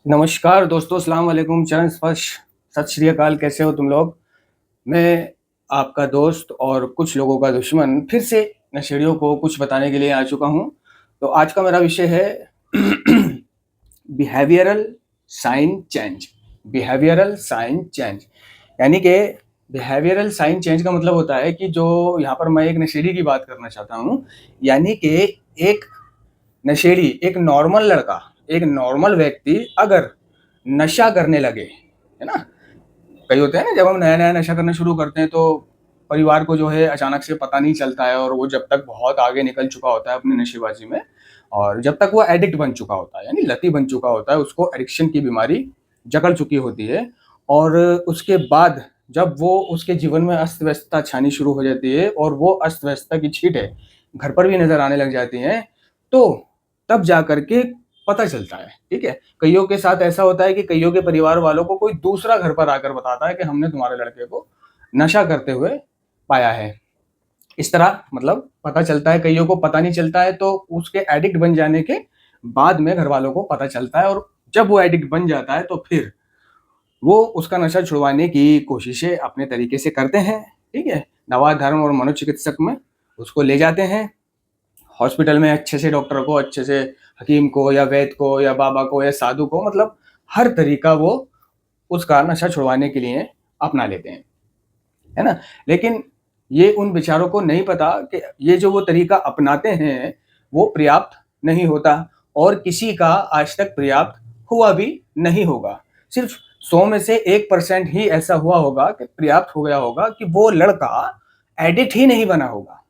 नमस्कार दोस्तों, अस्सलाम वालेकुम, चरण स्पर्श, सत श्री अकाल। कैसे हो तुम लोग? मैं आपका दोस्त और कुछ लोगों का दुश्मन फिर से नशेड़ियों को कुछ बताने के लिए आ चुका हूँ। तो आज का मेरा विषय है behavioural sign change. Behavioural sign change यानी कि बिहेवियरल साइन चेंज का मतलब होता है कि जो यहाँ पर मैं एक नशेड़ी की बात करना चाहता हूँ, यानी कि एक नशेड़ी, एक नॉर्मल लड़का, एक नॉर्मल व्यक्ति अगर नशा करने लगे, है ना? कई होते हैं ना, जब हम नया-नया नशा करना शुरू करते हैं तो परिवार को जो है अचानक से पता नहीं चलता है, और वो जब तक बहुत आगे निकल चुका होता है अपनी नशेबाजी में, और जब तक वो एडिक्ट बन चुका होता है, यानी लती बन चुका होता है, उसको एडिक्शन की बीमारी जकड़ चुकी होती है, और उसके बाद जब वो उसके जीवन में अस्त-व्यस्तता छानी शुरू हो जाती है और वो अस्त-व्यस्तता की छींटें घर पर भी नज़र आने लग जाती हैं, तो तब जाकर के पता चलता है, ठीक है? कइयों के साथ ऐसा होता है कि कइयों के परिवार वालों को कोई दूसरा घर पर आकर बताता है कि हमने तुम्हारे लड़के को नशा करते हुए पाया है। इस तरह मतलब पता चलता है, कइयों को पता नहीं चलता है, तो उसके एडिक्ट बन जाने के बाद में घरवालों को पता चलता है, और जब वो एडिक्ट बन जाता है तो फिर वो उसका नशा छुड़वाने की कोशिशें अपने तरीके से करते हैं, ठीक है? दवा, धर्म और मनोचिकित्सक में उसको ले जाते हैं। हॉस्पिटल में अच्छे से डॉक्टर को, अच्छे से हकीम को या वैद्य को या बाबा को या साधु को, मतलब हर तरीका वो उसका नशा छुड़वाने के लिए अपना लेते हैं, है ना? लेकिन ये उन बेचारों को नहीं पता कि ये जो वो तरीका अपनाते हैं, वो पर्याप्त नहीं होता, और किसी का आज तक पर्याप्त हुआ भी नहीं होगा। सिर्फ 100 में से 1% ही ऐसा हुआ होगा कि पर्याप्त हो गया होगा कि वो लड़का एडिक्ट ही नहीं बना होगा,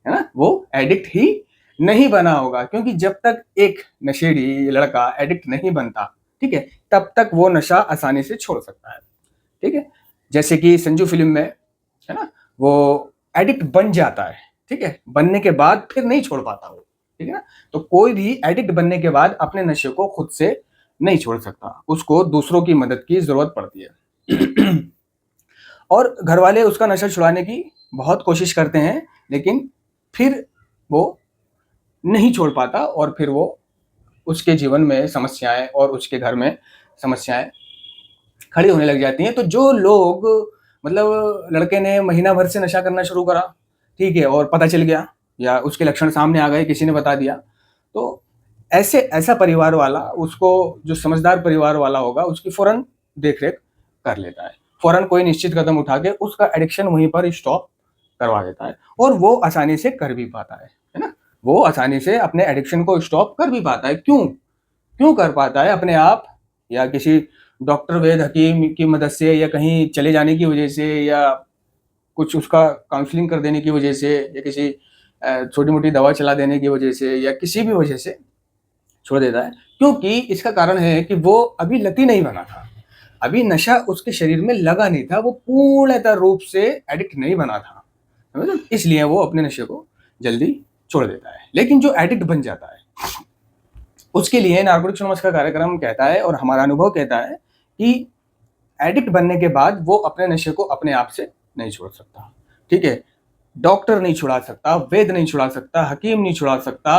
है ना? वो एडिक्ट ही नहीं बना होगा, क्योंकि जब तक एक नशेड़ी लड़का एडिक्ट नहीं बनता, ठीक है, तब तक वो नशा आसानी से छोड़ सकता है, ठीक है? जैसे कि संजू फ़िल्म में, है ना? वो एडिक्ट बन जाता है, ठीक है? बनने के बाद फिर नहीं छोड़ पाता वो, ठीक है ना? तो कोई भी एडिक्ट बनने के बाद अपने नशे को खुद से नहीं छोड़ सकता, उसको दूसरों की मदद की ज़रूरत पड़ती है। और घरवाले उसका नशा छुड़ाने की बहुत कोशिश करते हैं, लेकिन फिर वो नहीं छोड़ पाता, और फिर वो उसके जीवन में समस्याएँ और उसके घर में समस्याएँ खड़ी होने लग जाती हैं। तो जो लोग, मतलब लड़के ने महीना भर से नशा करना शुरू करा, ठीक है, और पता चल गया या उसके लक्षण सामने आ गए, किसी ने बता दिया, तो ऐसा परिवार वाला, उसको जो समझदार परिवार वाला होगा, उसकी फ़ौरन देख-रेख कर लेता है। फ़ौरन कोई निश्चित कदम उठा के उसका एडिक्शन वहीं पर स्टॉप करवा देता है, और वो आसानी से कर भी पाता है ना? वो आसानी से अपने एडिक्शन को स्टॉप कर भी पाता है। क्यों? क्यों कर पाता है? अपने आप, या किसी डॉक्टर, वैद्य, हकीम की मदद से, या कहीं चले जाने की वजह से, या कुछ उसका काउंसलिंग कर देने की वजह से, या किसी छोटी-मोटी दवा चला देने की वजह से, या किसी भी वजह से छोड़ देता है। क्योंकि इसका कारण है कि वो अभी लती नहीं बना था। अभी नशा उसके शरीर में लगा नहीं था, वो पूर्णतः रूप से एडिक्ट नहीं बना था। समझ रहे हो? इसलिए वो अपने नशे को जल्दी छोड़ देता है। लेकिन जो एडिक्ट बन जाता है, उसके लिए नारकोटिक्स एनोनिमस का कार्यक्रम कहता है, और हमारा अनुभव कहता है कि एडिक्ट बनने के बाद वो अपने नशे को अपने आप से नहीं छोड़ सकता, ठीक है? डॉक्टर नहीं छुड़ा सकता, वैद्य नहीं छुड़ा सकता, हकीम नहीं छुड़ा सकता,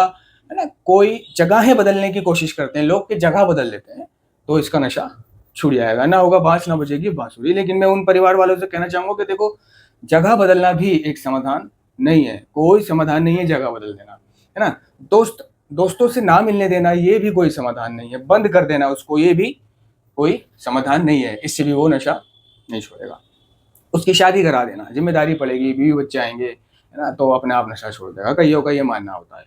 है ना? कोई जगहें बदलने की कोशिश करते हैं लोग, कि जगह बदल लेते हैं तो इसका नशा छूट जाएगा, ना होगा बाँस ना बजेगी बाँसुरी। लेकिन मैं उन परिवार वालों से कहना चाहूँगा कि देखो, जगह बदलना भी एक समाधान नहीं है, कोई समाधान नहीं है जगह बदल देना, है ना? दोस्तों से ना मिलने देना, ये भी कोई समाधान नहीं है, बंद कर देना उसको, ये भी कोई समाधान नहीं है, इससे भी वो नशा नहीं छोड़ेगा। उसकी शादी करा देना, ज़िम्मेदारी पड़ेगी, बीवी-बच्चे आएँगे, है ना? तो अपने आप नशा छोड़ देगा। कइयों का ये मानना होता है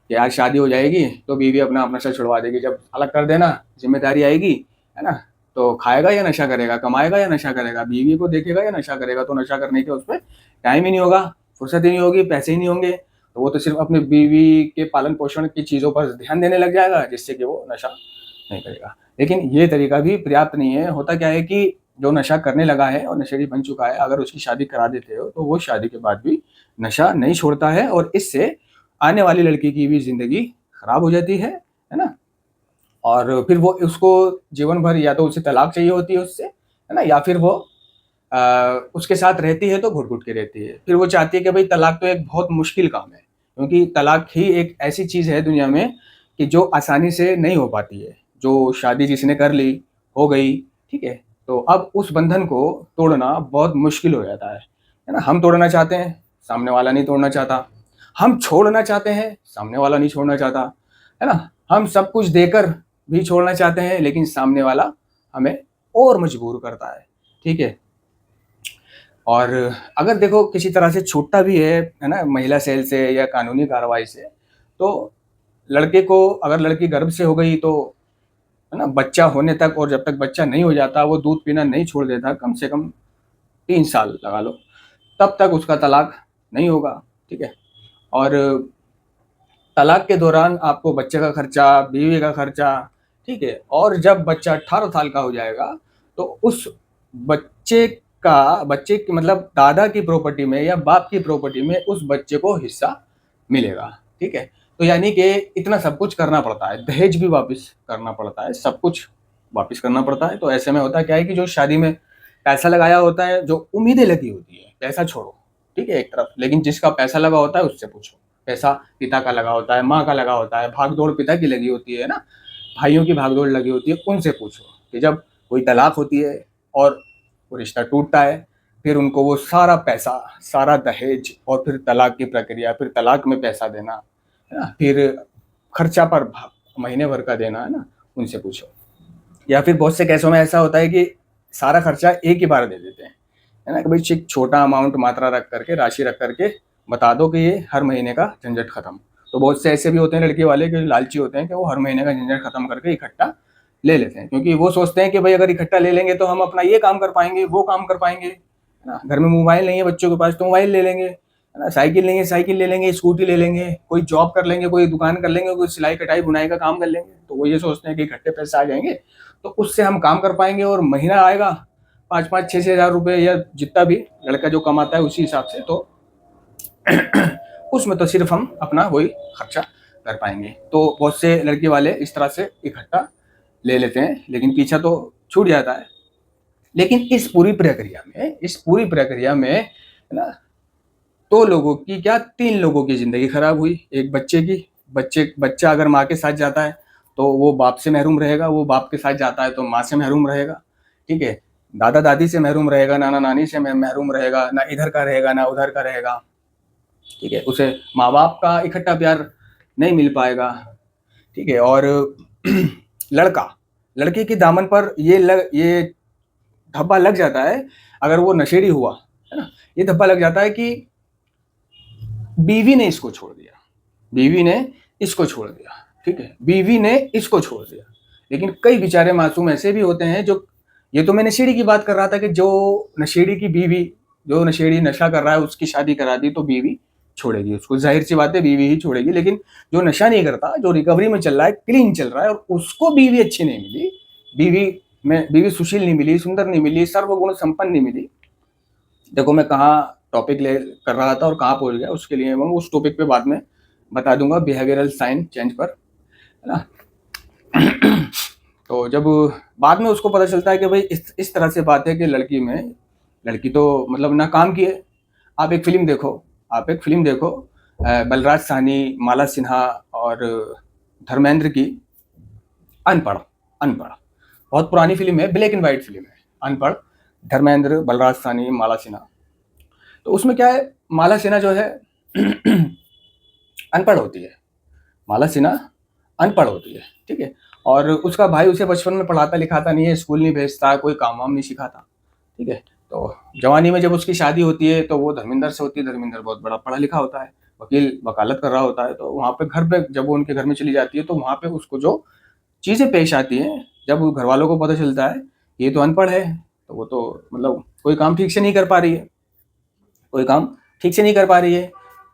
कि आज शादी हो जाएगी तो बीवी अपना आप नशा छुड़वा देगी, जब अलग कर देना, ज़िम्मेदारी आएगी, है ना? तो खाएगा या नशा करेगा, कमाएगा या नशा करेगा, बीवी को देखेगा या नशा करेगा, तो नशा करने के उसमें टाइम ही नहीं होगा, फुर्सत ही नहीं होगी, पैसे ही नहीं होंगे, तो वो तो सिर्फ़ अपनी बीवी के पालन-पोषण की चीज़ों पर ध्यान देने लग जाएगा, जिससे कि वो नशा नहीं करेगा। लेकिन ये तरीका भी पर्याप्त नहीं है। होता क्या है कि जो नशा करने लगा है और नशेड़ी बन चुका है, अगर उसकी शादी करा देते हो, तो वो शादी के बाद भी नशा नहीं छोड़ता है, और इससे आने वाली लड़की की भी ज़िंदगी खराब हो जाती है ना? और फिर वो उसको जीवन भर, या तो उसे तलाक चाहिए होती है उससे, है ना? या फिर वो उसके साथ रहती है तो घुट-घुट के रहती है। फिर वो चाहती है कि भई तलाक तो एक बहुत मुश्किल काम है, क्योंकि तलाक ही एक ऐसी चीज़ है दुनिया में कि जो आसानी से नहीं हो पाती है। जो शादी जिसने कर ली हो गई, ठीक है। तो अब उस बंधन को तोड़ना बहुत मुश्किल हो जाता है ना। हम तोड़ना चाहते हैं, सामने वाला नहीं तोड़ना चाहता। हम छोड़ना चाहते हैं, सामने वाला नहीं छोड़ना चाहता, है ना। हम सब कुछ देकर भी छोड़ना चाहते हैं, लेकिन सामने वाला हमें और मजबूर करता है, ठीक है। और अगर देखो किसी तरह से छूटता भी है ना, महिला सेल से या कानूनी कार्रवाई से, तो लड़के को, अगर लड़की गर्भ से हो गई तो, है ना, बच्चा होने तक, और जब तक बच्चा नहीं हो जाता, वो दूध पीना नहीं छोड़ देता, कम से कम 3 साल लगा लो, तब तक उसका तलाक नहीं होगा, ठीक है। और तलाक के दौरान आपको बच्चे का खर्चा, बीवी का खर्चा, ठीक है। और जब बच्चा 18 साल का हो जाएगा, तो उस बच्चे की मतलब दादा की प्रॉपर्टी में या बाप की प्रॉपर्टी में उस बच्चे को हिस्सा मिलेगा, ठीक है। तो यानी कि इतना सब कुछ करना पड़ता है, दहेज भी वापस करना पड़ता है, सब कुछ वापस करना पड़ता है। तो ऐसे में होता क्या है कि जो शादी में पैसा लगाया होता है, जो उम्मीदें लगी होती है, पैसा छोड़ो, ठीक है, एक तरफ, लेकिन जिसका पैसा लगा होता है उससे पूछो। पैसा पिता का लगा होता है, माँ का लगा होता है, भागदौड़ पिता की लगी होती है ना, भाइयों की भागदौड़ लगी होती है, उनसे पूछो कि जब कोई तलाक होती है और वो रिश्ता टूटता है, फिर उनको वो सारा पैसा, सारा दहेज, और फिर तलाक की प्रक्रिया, फिर तलाक में पैसा देना, है ना, फिर खर्चा पर महीने भर का देना, है ना, उनसे पूछो। या फिर बहुत से केसों में ऐसा होता है कि सारा खर्चा एक ही बार दे देते हैं, है ना, कि भाई एक छोटा अमाउंट, मात्रा रख करके, राशि रख करके बता दो कि ये हर महीने का झंझट खत्म। तो बहुत से ऐसे भी होते हैं लड़के वाले कि लालची होते हैं कि वो हर महीने का झंझट खत्म करके इकट्ठा ले लेते हैं, क्योंकि वो सोचते हैं कि भाई अगर इकट्ठा ले लेंगे तो हम अपना ये काम कर पाएंगे, वो काम कर पाएंगे, है ना। घर में मोबाइल नहीं है बच्चों के पास तो मोबाइल ले लेंगे, है ना, साइकिल नहीं है साइकिल ले लेंगे, स्कूटी ले लेंगे, कोई जॉब कर लेंगे, कोई दुकान कर लेंगे, कोई सिलाई कटाई बुनाई का काम कर लेंगे। तो वो ये सोचते हैं कि इकट्ठे पैसे आ जाएंगे तो उससे हम काम कर पाएंगे, और महीना आएगा 5-5, 6-6 हज़ार रुपये, या जितना भी लड़का जो कमाता है उसी हिसाब से, तो उसमें तो सिर्फ हम अपना वही खर्चा कर पाएंगे। तो बहुत से लड़के वाले इस तरह से इकट्ठा ले लेते हैं, लेकिन पीछा तो छूट जाता है। लेकिन इस पूरी प्रक्रिया में, है ना, 2 लोगों की क्या, 3 लोगों की जिंदगी खराब हुई। एक बच्चे की, बच्चा अगर माँ के साथ जाता है तो वो बाप से महरूम रहेगा, वो बाप के साथ जाता है तो माँ से महरूम रहेगा, ठीक है। दादा दादी से महरूम रहेगा, नाना नानी से महरूम रहेगा, ना इधर का रहेगा ना उधर का रहेगा, ठीक है। उसे माँ बाप का इकट्ठा प्यार नहीं मिल पाएगा, ठीक है। और लड़के के दामन पर ये धब्बा लग जाता है, अगर वो नशेड़ी हुआ, है ना, ये धब्बा लग जाता है कि बीवी ने इसको छोड़ दिया, बीवी ने इसको छोड़ दिया, ठीक है, बीवी ने इसको छोड़ दिया। लेकिन कई बेचारे मासूम ऐसे भी होते हैं जो, ये तो मैं नशेड़ी की बात कर रहा था कि जो नशेड़ी की बीवी, जो नशेड़ी नशा कर रहा है उसकी शादी करा दी तो बीवी छोड़ेगी उसको, जाहिर सी बात है बीवी ही छोड़ेगी। लेकिन जो नशा नहीं करता, जो रिकवरी में चल रहा है, क्लीन चल रहा है, और उसको बीवी अच्छी नहीं मिली, बीवी सुशील नहीं मिली, सुंदर नहीं मिली, सर्वगुण संपन्न नहीं मिली। देखो मैं कहाँ टॉपिक ले कर रहा था और कहाँ पहुंच गया, उसके लिए मैं उस टॉपिक पे बाद में बता दूंगा, बिहेवियरल साइन चेंज पर, है ना। तो जब बाद में उसको पता चलता है कि भाई इस तरह से बात है कि लड़की तो मतलब ना काम की है। आप एक फिल्म देखो, बलराज साहनी, माला सिन्हा और धर्मेंद्र की, अनपढ़। अनपढ़ बहुत पुरानी फिल्म है, ब्लैक एंड व्हाइट फिल्म है, अनपढ़, धर्मेंद्र, बलराज साहनी, माला सिन्हा। तो उसमें क्या है, माला सिन्हा जो है अनपढ़ होती है, माला सिन्हा अनपढ़ होती है, ठीक है। और उसका भाई उसे बचपन में पढ़ाता लिखाता नहीं है, स्कूल नहीं भेजता, कोई काम वाम नहीं सिखाता, ठीक है। तो जवानी में जब उसकी शादी होती है तो वो धर्मेंद्र से होती है। धर्मेंद्र बहुत बड़ा पढ़ा लिखा होता है, वकालत कर रहा होता है। तो वहाँ पे घर पे जब वो उनके घर में चली जाती है तो वहाँ पे उसको जो चीज़ें पेश आती हैं, जब घर वालों को पता चलता है ये तो अनपढ़ है, तो वो तो मतलब कोई काम ठीक से नहीं कर पा रही है, है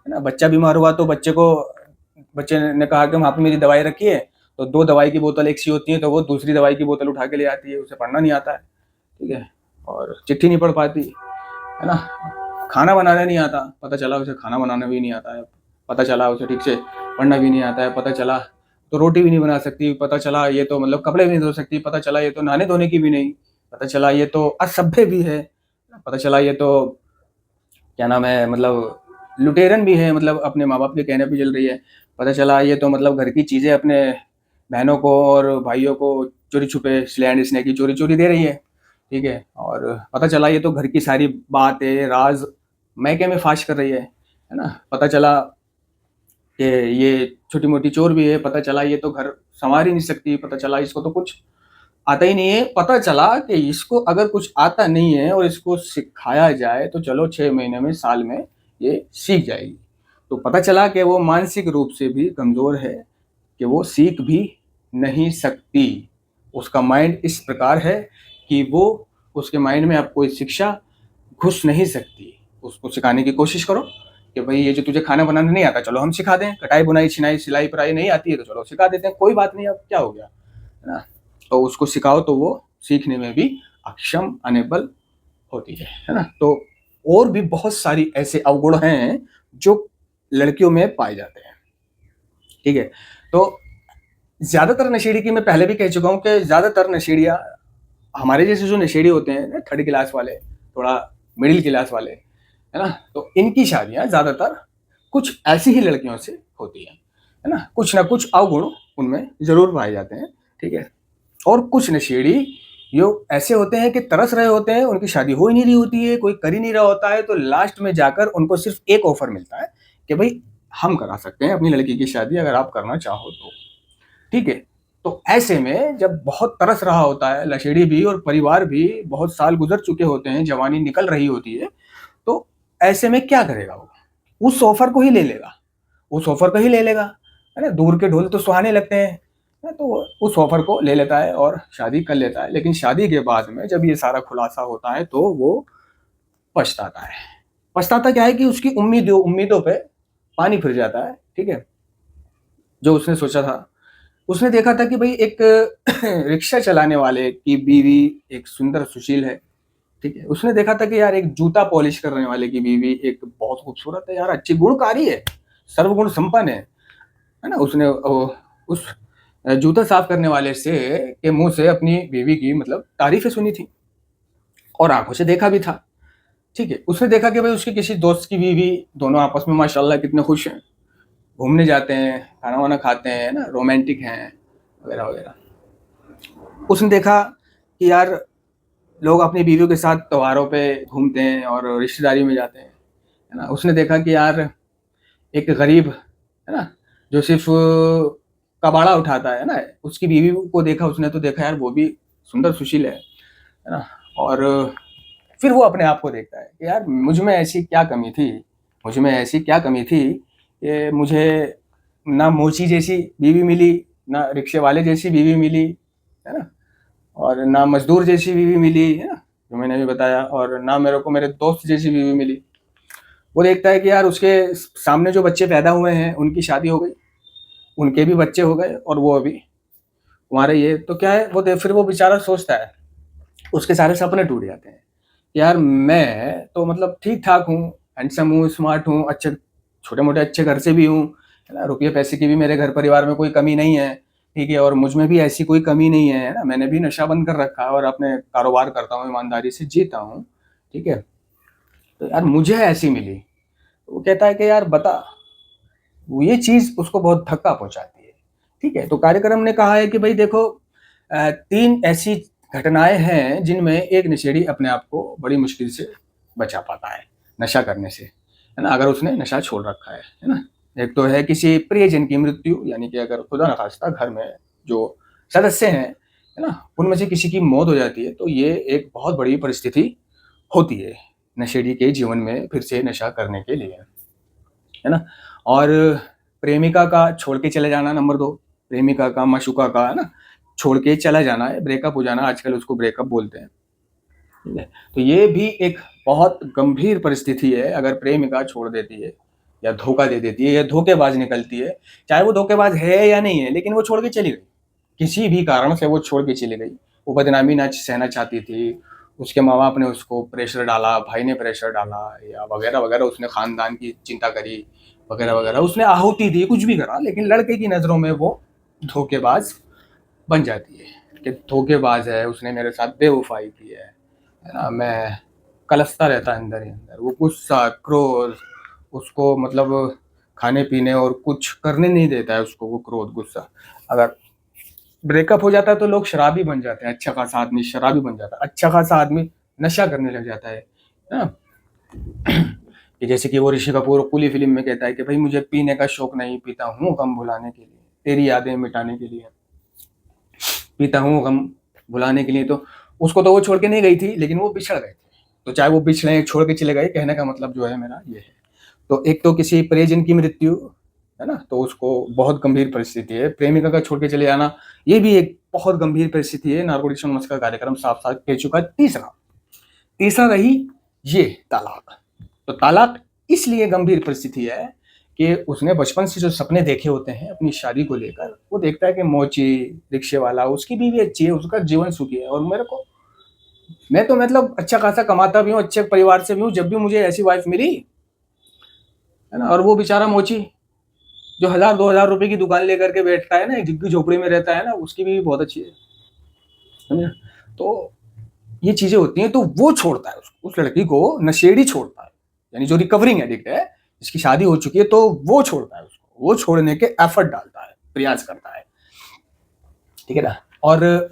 ना। बच्चा बीमार हुआ तो बच्चे ने कहा कि वहाँ पे मेरी दवाई रखी है, तो 2 दवाई की बोतल एक सी होती है, तो वो दूसरी दवाई की बोतल उठा के ले आती है, उसे पढ़ना नहीं आता है, ठीक है। और चिट्ठी नहीं पढ़ पाती, है ना। खाना बनाना नहीं आता, पता चला उसे खाना बनाना भी नहीं आता है, पता चला उसे ठीक से पढ़ना भी नहीं आता है, पता चला तो रोटी भी नहीं बना सकती, पता चला ये तो मतलब कपड़े भी नहीं धो सकती, पता चला ये तो नहाने धोने की भी नहीं, पता चला ये तो असभ्य भी है, पता चला ये तो क्या नाम है, मतलब लुटेरन भी है, मतलब अपने माँ बाप के कहने पे चल रही है, पता चला ये तो मतलब घर की चीज़ें अपने बहनों को और भाइयों को चोरी छुपे स्लैंड स्नेह की चोरी चोरी दे रही है, ठीक है। और पता चला ये तो घर की सारी बातें राज मैके में फाश कर रही है ना। पता चला कि ये छोटी मोटी चोर भी है, पता चला ये तो घर संवार ही नहीं सकती, पता चला इसको तो कुछ आता ही नहीं है, पता चला कि इसको अगर कुछ आता नहीं है और इसको सिखाया जाए तो चलो 6 महीने में साल में ये सीख जाएगी। तो पता चला कि वो मानसिक रूप से भी कमजोर है, कि वो सीख भी नहीं सकती। उसका माइंड इस प्रकार है कि वो उसके माइंड में अब कोई शिक्षा घुस नहीं सकती। उसको सिखाने की कोशिश करो कि भाई ये जो तुझे खाना बनाना नहीं आता चलो हम सिखा दें, कटाई बुनाई छिनाई सिलाई पढ़ाई नहीं आती है तो चलो सिखा देते हैं, कोई बात नहीं, अब क्या हो गया, है ना। तो उसको सिखाओ तो वो सीखने में भी अक्षम अनेबल होती है ना। तो और भी बहुत सारी ऐसे अवगुण हैं जो लड़कियों में पाए जाते हैं, ठीक है। तो ज्यादातर नशेड़ी की मैं पहले भी कह चुका हूं कि ज्यादातर नशेड़ियां हमारे जैसे जो नशेड़ी होते हैं 3rd क्लास वाले, थोड़ा मिडिल क्लास वाले, है ना, तो इनकी शादियां ज्यादातर कुछ ऐसी ही लड़कियों से होती है ना। कुछ ना कुछ अवगुण उनमें जरूर पाए जाते हैं, ठीक है। और कुछ नशेड़ी जो ऐसे होते हैं कि तरस रहे होते हैं, उनकी शादी हो ही नहीं रही होती है, कोई कर ही नहीं रहा होता है, तो लास्ट में जाकर उनको सिर्फ एक ऑफर मिलता है कि भाई हम करा सकते हैं अपनी लड़की की शादी अगर आप करना चाहो तो, ठीक है। तो ऐसे में जब बहुत तरस रहा होता है नशेड़ी भी और परिवार भी, बहुत साल गुजर चुके होते हैं, जवानी निकल रही होती है, तो ऐसे में क्या करेगा वो? उस ऑफर को ही ले लेगा, उस ऑफर को ही ले लेगा, है ना। दूर के ढोल तो सुहाने लगते हैं, तो उस ऑफर को ले लेता है और शादी कर लेता है। लेकिन शादी के बाद में जब ये सारा खुलासा होता है तो वो पछताता है। पछताता क्या है कि उसकी उम्मीदों पे पानी फिर जाता है, ठीक है। जो उसने सोचा था, उसने देखा था कि भाई एक रिक्शा चलाने वाले की बीवी एक सुंदर सुशील है, ठीक है। उसने देखा था कि यार एक जूता पॉलिश करने वाले की बीवी एक बहुत खूबसूरत है यार, अच्छी गुणकारी है, सर्वगुण संपन्न है ना। उसने उस जूता साफ करने वाले से के मुंह से अपनी बीवी की मतलब तारीफें सुनी थी और आंखों से देखा भी था, ठीक है। उसने देखा कि भाई उसके किसी दोस्त की बीवी, दोनों आपस में माशाल्लाह कितने खुश हैं, घूमने जाते हैं, खाना वाना खाते हैं ना, रोमांटिक हैं वगैरह वगैरह। उसने देखा कि यार लोग अपनी बीवियों के साथ त्योहारों पे घूमते हैं और रिश्तेदारी में जाते हैं, है ना। उसने देखा कि यार एक गरीब, है ना, जो सिर्फ कबाड़ा उठाता है ना, उसकी बीवी को देखा उसने, तो देखा यार वो भी सुंदर सुशील है ना। और फिर वो अपने आप को देखता है कि यार मुझ में ऐसी क्या कमी थी, मुझ में ऐसी क्या कमी थी कि मुझे ना मोची जैसी बीवी मिली, ना रिक्शे वाले जैसी बीवी मिली, है ना, और ना मजदूर जैसी बीवी मिली, है ना, जो मैंने अभी बताया, और ना मेरे को मेरे दोस्त जैसी बीवी मिली। वो देखता है कि यार उसके सामने जो बच्चे पैदा हुए हैं उनकी शादी हो गई, उनके भी बच्चे हो गए और वो अभी कुंवारे ही है, तो क्या है वो फिर वो बेचारा सोचता है, उसके सारे सपने टूट जाते हैं। यार मैं तो मतलब ठीक ठाक हूँ, हैंडसम हूँ, स्मार्ट हूँ, अच्छे छोटे मोटे अच्छे घर से भी हूँ, है ना, रुपये पैसे की भी मेरे घर परिवार में कोई कमी नहीं है, ठीक है, और मुझ में भी ऐसी कोई कमी नहीं है ना, मैंने भी नशा बंद कर रखा है और अपने कारोबार करता हूँ, ईमानदारी से जीता हूँ, ठीक है। तो यार मुझे ऐसी मिली। तो वो कहता है कि यार बता, वो ये चीज उसको बहुत धक्का पहुंचाती है, ठीक है। तो कार्यक्रम ने कहा है कि भाई देखो 3 ऐसी घटनाएं हैं जिनमें एक नशेड़ी अपने आप को बड़ी मुश्किल से बचा पाता है नशा करने से, है ना, अगर उसने नशा छोड़ रखा है ना। एक तो है किसी प्रियजन की मृत्यु, यानी कि अगर खुदा न खास्ता घर में जो सदस्य हैं, है ना, उनमें से किसी की मौत हो जाती है, तो ये एक बहुत बड़ी परिस्थिति होती है नशेड़ी के जीवन में फिर से नशा करने के लिए, है ना। और प्रेमिका का छोड़ के चले जाना नंबर 2, प्रेमिका का माशूका का, है ना, छोड़ के चला जाना है, ब्रेकअप हो जाना, आजकल उसको ब्रेकअप बोलते हैं, ठीक है। तो ये भी एक बहुत गंभीर परिस्थिति है अगर प्रेमिका छोड़ देती है या धोखा दे देती है या धोखेबाज निकलती है, चाहे वो धोखेबाज है या नहीं है, लेकिन वो छोड़ के चली गई, किसी भी कारण से वो छोड़ के चली गई, वो बदनामी ना सहना चाहती थी, उसके माँ बाप ने उसको प्रेशर डाला, भाई ने प्रेशर डाला या वगैरह वगैरह, उसने खानदान की चिंता करी वगैरह वगैरह, उसने आहुति दी, कुछ भी करा, लेकिन लड़के की नज़रों में वो धोखेबाज बन जाती है कि धोखेबाज है, उसने मेरे साथ बेवफाई की है ना। मैं कलसता रहता अंदर ही अंदर, वो गुस्सा क्रोध उसको मतलब खाने पीने और कुछ करने नहीं देता है उसको, वो क्रोध गुस्सा। अगर ब्रेकअप हो जाता है तो लोग शराबी बन जाते हैं, अच्छा खासा आदमी शराबी बन जाता है, अच्छा खासा आदमी नशा करने लग जाता है ना। कि जैसे कि वो ऋषि कपूर कूली फिल्म में कहता है कि भाई मुझे पीने का शौक नहीं, पीता हूँ गम भुलाने के लिए, तेरी यादें मिटाने के लिए, पीता हूँ गम भुलाने के लिए। तो उसको तो वो छोड़ के नहीं गई थी, लेकिन वो बिछड़ गए थे, तो चाहे वो बिछड़े छोड़ के चले गए, कहने का मतलब जो है मेरा ये है। तो एक तो किसी परिजन की मृत्यु है ना, तो उसको बहुत गंभीर परिस्थिति है। प्रेमिका का छोड़ के चले जाना, ये भी एक बहुत गंभीर परिस्थिति है। नारकोटिक्स एनोनिमस का कार्यक्रम साफ साफ कह चुका है। तीसरा तीसरा रही ये तलाक। तो तलाक इसलिए गंभीर परिस्थिति है कि उसने बचपन से जो सपने देखे होते हैं अपनी शादी को लेकर, वो देखता है कि मोची रिक्शे वाला, उसकी बीवी अच्छी है, उसका जीवन सुखी है, और मेरे को, मैं तो मतलब अच्छा खासा कमाता भी हूँ, अच्छे परिवार से भी हूँ, जब भी मुझे ऐसी वाइफ मिली है ना, और वो बेचारा मोची जो 1000-2000 रुपए की दुकान लेकर के बैठता है ना, एक झुग्गी झोपड़ी में रहता है ना, उसकी भी बहुत अच्छी है, समझे। तो ये चीजें होती हैं, तो वो छोड़ता है उसको, उस लड़की को नशेड़ी छोड़ता है, यानी जो रिकवरिंग एडिक्ट है, जिसकी शादी हो चुकी है, तो वो छोड़ता है उसको, वो छोड़ने के एफर्ट डालता है, प्रयास करता है, ठीक है ना। और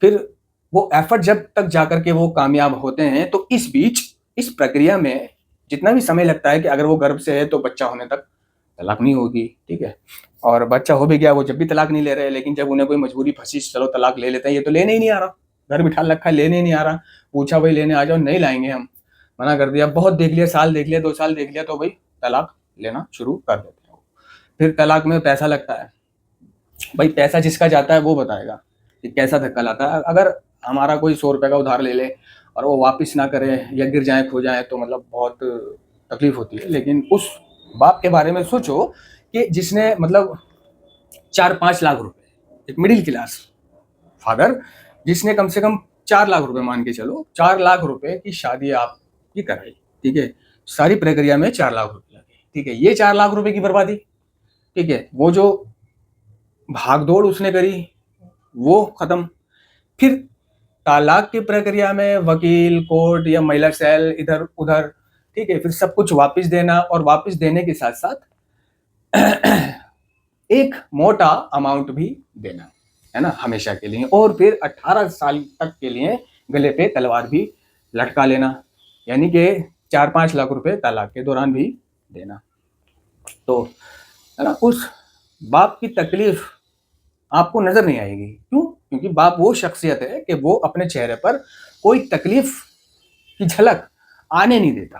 फिर वो एफर्ट जब तक जाकर के वो कामयाब होते हैं, तो इस बीच इस प्रक्रिया में जितना भी समय लगता है कि अगर वो गर्भ से है तो बच्चा होने तक तलाक नहीं होगी, ठीक है। और बच्चा हो भी गया, वो जब भी तलाक नहीं ले रहे, लेकिन जब उन्हें कोई मजबूरी फंसी, चलो तलाक ले लेते हैं, ये तो लेने ही नहीं आ रहा, घर बिठा रखा है, लेने ही नहीं आ रहा, पूछा भाई लेने आ जाओ, नहीं लाएंगे हम, मना कर दिया, बहुत देख लिया, साल देख लिया, 2 साल देख लिया, तो भाई तलाक लेना शुरू कर देते हैं। फिर तलाक में पैसा लगता है, भाई पैसा जिसका जाता है वो बताएगा कि कैसा धक्का लाता है। अगर हमारा कोई 100 रुपए का उधार ले ले और वो वापस ना करे या गिर जाए खो जाए, तो मतलब बहुत तकलीफ होती है। लेकिन उस बाप के बारे में सोचो कि जिसने मतलब 4-5 लाख रुपए, एक मिडिल क्लास फादर, जिसने कम से कम 4 लाख रुपए, मान के चलो 4 लाख रुपए की शादी आपकी कराई, ठीक है, सारी प्रक्रिया में 4 लाख रुपए लगे, ठीक है, ये 4 लाख रुपए की बर्बादी, ठीक है, वो जो भागदौड़ उसने करी वो खत्म। फिर तलाक की प्रक्रिया में वकील, कोर्ट या महिला सेल इधर उधर, ठीक है, फिर सब कुछ वापस देना, और वापस देने के साथ साथ एक मोटा अमाउंट भी देना, है ना, हमेशा के लिए, और फिर 18 साल तक के लिए गले पे तलवार भी लटका लेना, यानी कि 4-5 लाख रुपए तलाक के दौरान भी देना। तो है ना, उस बाप की तकलीफ आपको नजर नहीं आएगी, क्यों? क्योंकि बाप वो शख्सियत है कि वो अपने चेहरे पर कोई तकलीफ की झलक आने नहीं देता,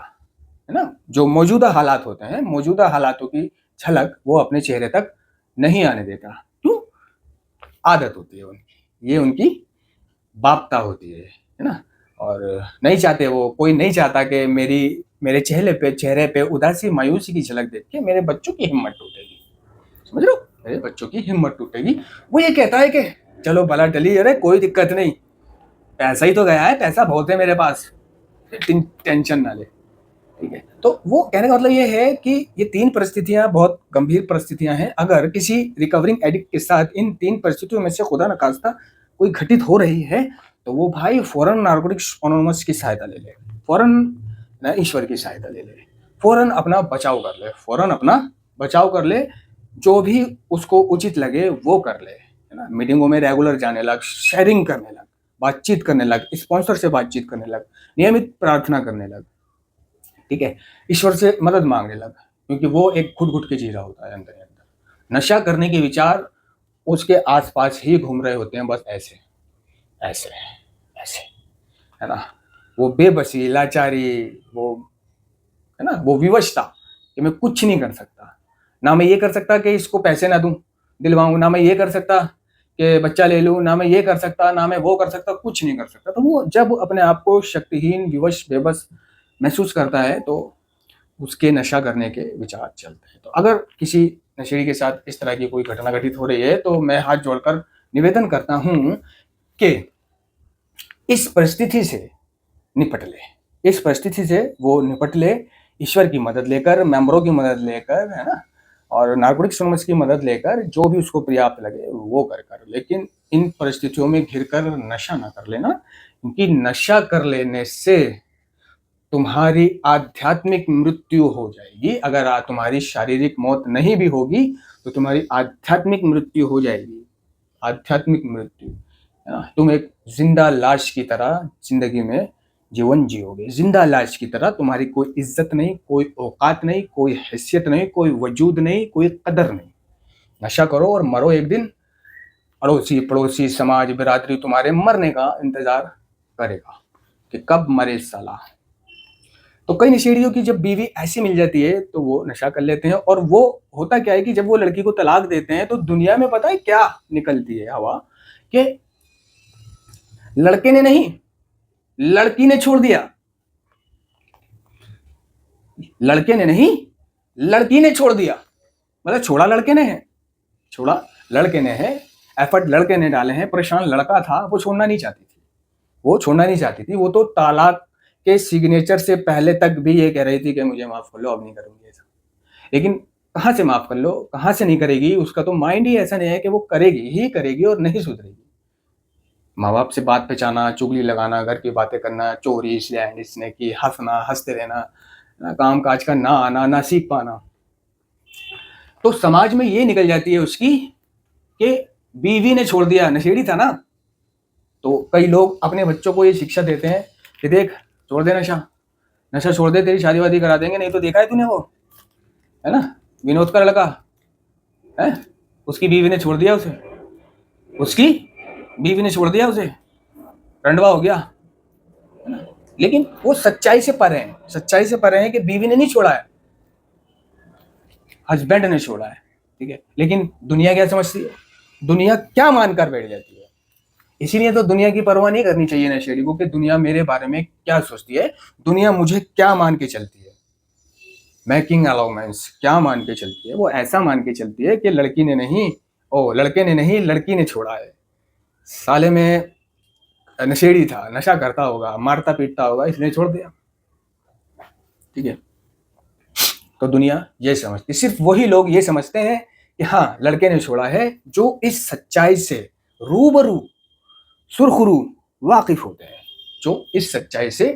है ना। जो मौजूदा हालात होते हैं, मौजूदा हालातों की झलक वो अपने चेहरे तक नहीं आने देता, क्यों? आदत होती है उनकी, ये उनकी बापता होती है ना। और नहीं चाहते वो, कोई नहीं चाहता कि मेरे चेहरे पे उदासी मायूसी की झलक देख के मेरे बच्चों की हिम्मत टूटेगी, समझ लो, मेरे बच्चों की हिम्मत टूटेगी। वो ये कहता है कि चलो भला टली, अरे कोई दिक्कत नहीं, पैसा ही तो गया है, पैसा बहुत है मेरे पास, टेंशन ना ले, ठीक है। तो वो कहने का मतलब ये है कि ये 3 परिस्थितियां बहुत गंभीर परिस्थितियां हैं। अगर किसी रिकवरिंग एडिक्ट के साथ इन 3 परिस्थितियों में से खुदा न खास्ता कोई घटित हो रही है, तो वो भाई फौरन नारकोटिक्स एनोनिमस की सहायता ले ले, फौरन ना ईश्वर की सहायता ले ले, फौरन अपना बचाव कर ले, फौरन अपना बचाव कर ले, जो भी उसको उचित लगे वो कर ले, है ना। मीटिंगों में रेगुलर जाने लग, शेयरिंग करने लग, बातचीत करने लग, स्पॉन्सर से बातचीत करने लग, नियमित प्रार्थना करने लग, ठीक है, ईश्वर से मदद मांगने लग, क्योंकि वो एक खुद घुट के जी रहा होता है अंदर ही अंदर। नशा करने के विचार उसके आसपास ही घूम रहे होते हैं, बस ऐसे ऐसे ऐसे, है ना। वो बेबसी, लाचारी, वो है ना, वो विवशता कि मैं कुछ नहीं कर सकता, ना मैं ये कर सकता कि इसको पैसे ना दूं दिलवाऊं, ना मैं ये कर सकता कि बच्चा ले लूं, ना मैं ये कर सकता, ना मैं वो कर सकता, कुछ नहीं कर सकता। तो वो जब अपने आप को शक्तिहीन, विवश, बेबस महसूस करता है, तो उसके नशा करने के विचार चलते हैं। तो अगर किसी नशेड़ी के साथ इस तरह की कोई घटना घटित हो रही है, तो मैं हाथ जोड़कर निवेदन करता हूं कि इस परिस्थिति से निपट ले, इस परिस्थिति से वो निपट ले, ईश्वर की मदद लेकर, मेंबरों की मदद लेकर, है ना, और नारकोटिक्स एनोनिमस की मदद लेकर, जो भी उसको पर्याप्त लगे वो कर। लेकिन इन परिस्थितियों में घिरकर नशा ना कर लेना, क्योंकि नशा कर लेने से तुम्हारी आध्यात्मिक मृत्यु हो जाएगी। अगर तुम्हारी शारीरिक मौत नहीं भी होगी, तो तुम्हारी आध्यात्मिक मृत्यु हो जाएगी, आध्यात्मिक मृत्यु, है ना। तुम एक जिंदा लाश की तरह जिंदगी में जीवन जियोगे, जिंदा लाश की तरह। तुम्हारी कोई इज्जत नहीं, कोई औकात नहीं, कोई हैसियत नहीं, कोई वजूद नहीं, कोई कदर नहीं। नशा करो और मरो एक दिन। अड़ोसी पड़ोसी समाज बिरादरी तुम्हारे मरने का इंतजार करेगा कि कब मरे साला। तो कई नशेड़ियों की जब बीवी ऐसी मिल जाती है तो वो नशा कर लेते हैं। और वो होता क्या है कि जब वो लड़की को तलाक देते हैं तो दुनिया में पता है क्या निकलती है हवा, कि लड़के ने नहीं, लड़की ने छोड़ दिया। लड़के ने नहीं, लड़की ने छोड़ दिया। मतलब छोड़ा लड़के ने है, छोड़ा लड़के ने है, एफर्ट लड़के ने डाले हैं। परेशान लड़का था, वो छोड़ना नहीं चाहती थी, वो छोड़ना नहीं चाहती थी। वो तो तालाक के सिग्नेचर से पहले तक भी ये कह रही थी कि मुझे माफ कर लो, अब नहीं करूंगी ऐसा। लेकिन कहाँ से माफ कर लो, कहाँ से नहीं करेगी। उसका तो माइंड ही ऐसा नहीं है कि वो करेगी ही करेगी और नहीं सुधरेगी। माँ बाप से बात पहचाना, चुगली लगाना, घर की बातें करना, चोरी स्लैंग इसने की, हंसना, हंसते रहना, काम काज का ना आना, ना सीख पाना। तो समाज में ये निकल जाती है उसकी कि बीवी ने छोड़ दिया, नशेड़ी था ना। तो कई लोग अपने बच्चों को ये शिक्षा देते हैं कि देख छोड़ दे नशा, नशा छोड़ दे, तेरी शादी वादी करा देंगे। नहीं तो देखा है तूने वो, है ना, विनोद का लड़का है, उसकी बीवी ने छोड़ दिया उसे, उसकी बीवी ने छोड़ दिया उसे, रंडवा हो गया, है ना। लेकिन वो सच्चाई से परे हैं, सच्चाई से परे हैं कि बीवी ने नहीं छोड़ा है, हस्बैंड ने छोड़ा है, ठीक है। लेकिन दुनिया क्या समझती है, दुनिया क्या मानकर बैठ जाती है। इसीलिए तो दुनिया की परवाह नहीं करनी चाहिए नशेड़ी को कि दुनिया मेरे बारे में क्या सोचती है, दुनिया मुझे क्या मान के चलती है, मेकिंग अलाउमेंस क्या मान के चलती है। वो ऐसा मान के चलती है कि लड़की ने नहीं, लड़के ने नहीं, लड़की ने छोड़ा है। साले में नशेड़ी था, नशा करता होगा, मारता पीटता होगा, इसलिए छोड़ दिया, ठीक है। तो दुनिया ये समझती, सिर्फ वही लोग ये समझते हैं कि हाँ लड़के ने छोड़ा है, जो इस सच्चाई से रूबरू सुरखरू वाकिफ होते हैं, जो इस सच्चाई से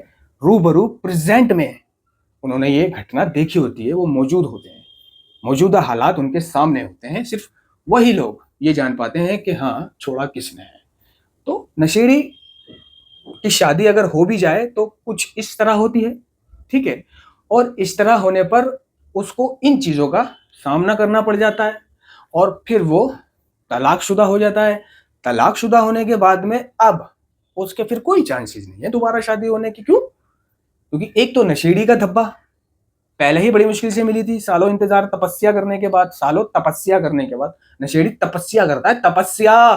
रूबरू प्रेजेंट में उन्होंने ये घटना देखी होती है, वो मौजूद होते हैं, मौजूदा हालात उनके सामने होते हैं। सिर्फ वही लोग ये जान पाते हैं कि हाँ छोड़ा किसने है। तो नशेड़ी की शादी अगर हो भी जाए तो कुछ इस तरह होती है, ठीक है। और इस तरह होने पर उसको इन चीज़ों का सामना करना पड़ जाता है और फिर वो तलाकशुदा हो जाता है। तलाकशुदा होने के बाद में अब उसके फिर कोई चांसेस नहीं है दोबारा शादी होने की। क्यों? क्योंकि एक तो नशेड़ी का धब्बा पहले ही बड़ी मुश्किल से मिली थी, सालों इंतजार तपस्या करने के बाद, सालों तपस्या करने के बाद नशेड़ी तपस्या करता है, तपस्या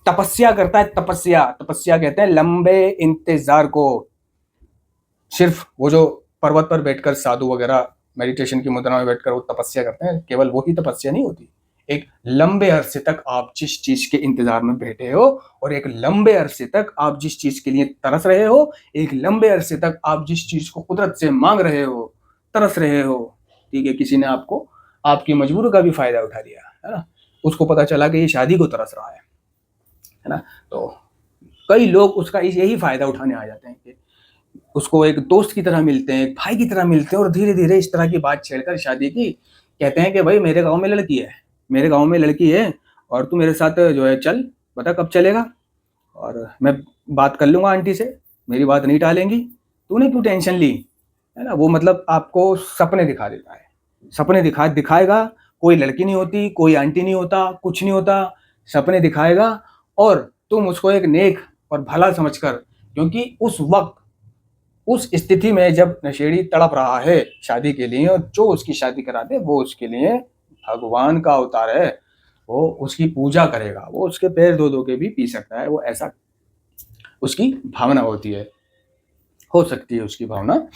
तपस्या करता है, तपस्या तपस्या कहते हैं लंबे इंतजार को। सिर्फ वो जो पर्वत पर बैठकर साधु वगैरह मेडिटेशन की मुद्रा में बैठकर वो तपस्या करते हैं, केवल वही तपस्या नहीं होती। एक लंबे अरसे तक आप जिस चीज के इंतजार में बैठे हो और एक लंबे अरसे तक आप जिस चीज के लिए तरस रहे हो, एक लंबे अरसे तक आप जिस चीज को कुदरत से मांग रहे हो, तरस रहे हो, ठीक है। किसी ने आपको आपकी मजबूरी का भी फायदा उठा लिया, है ना। उसको पता चला कि ये शादी को तरस रहा है ना। तो कई लोग उसका यही फायदा उठाने आ जाते हैं कि उसको एक दोस्त की तरह मिलते हैं, एक भाई की तरह मिलते हैं और धीरे धीरे इस तरह की बात छेड़कर शादी की। कहते हैं कि भाई मेरे गांव में लड़की है, मेरे गांव में लड़की है और तू मेरे साथ जो है चल, बता कब चलेगा और मैं बात कर लूंगा आंटी से, मेरी बात नहीं टालेंगी, तूने क्यों टेंशन ली, है ना। वो मतलब आपको सपने दिखा देता है, सपने दिखाएगा। कोई लड़की नहीं होती, कोई आंटी नहीं होता, कुछ नहीं होता, सपने दिखाएगा और तुम उसको एक नेक और भला समझकर, क्योंकि उस वक्त उस स्थिति में जब नशेड़ी तड़प रहा है शादी के लिए और जो उसकी शादी करा दे वो उसके लिए भगवान का अवतार है, वो उसकी पूजा करेगा, वो उसके पैर धो धो के भी पी सकता है, वो ऐसा उसकी भावना होती है, हो सकती है उसकी भावना।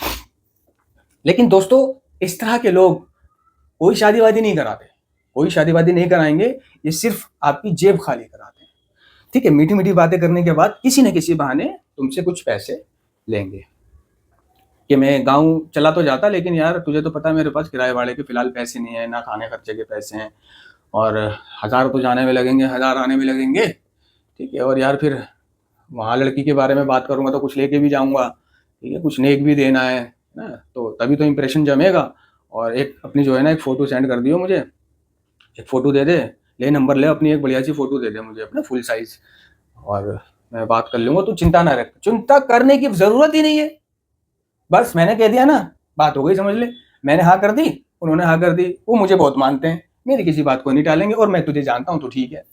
लेकिन दोस्तों इस तरह के लोग कोई शादी वादी नहीं कराते, कोई शादी वादी नहीं कराएंगे, ये सिर्फ आपकी जेब खाली कराते हैं, ठीक है। मीठी मीठी बातें करने के बाद किसी न किसी बहाने तुमसे कुछ पैसे लेंगे कि मैं गाँव चला तो जाता, लेकिन यार तुझे तो पता है मेरे पास किराए वाले के फिलहाल पैसे नहीं है, ना खाने खर्चे के पैसे हैं और 1000 तो जाने में लगेंगे, 1000 आने में लगेंगे, ठीक है। और यार फिर वहाँ लड़की के बारे में बात करूँगा तो कुछ लेके भी जाऊँगा, ठीक है, कुछ नेक भी देना है ना, तो तभी तो इम्प्रेशन जमेगा। और एक अपनी जो है ना एक फ़ोटो सेंड कर दियो मुझे, एक फ़ोटो दे दे, ले नंबर ले अपनी, एक बढ़िया सी फ़ोटो दे दे मुझे अपना फुल साइज़, और मैं बात कर लूँगा, तू चिंता ना रख। चिंता करने की ज़रूरत ही नहीं है। बस मैंने कह दिया ना, बात हो गई, समझ ले। मैंने हाँ कर दी, उन्होंने हाँ कर दी, वो मुझे बहुत मानते हैं, मेरी किसी बात को नहीं टालेंगे, और मैं तुझे जानता हूँ, तो ठीक है।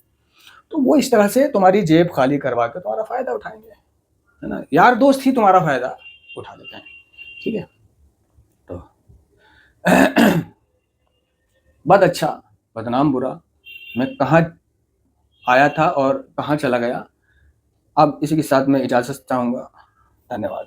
तो वो इस तरह से तुम्हारी जेब खाली करवा के तुम्हारा फ़ायदा उठाएँगे, है ना? यार दोस्त ही तुम्हारा फ़ायदा उठा लेते हैं, ठीक है? तो बद अच्छा, बदनाम बुरा, मैं कहाँ आया था और कहाँ चला गया। अब इसी के साथ मैं इजाज़त चाहूँगा। धन्यवाद।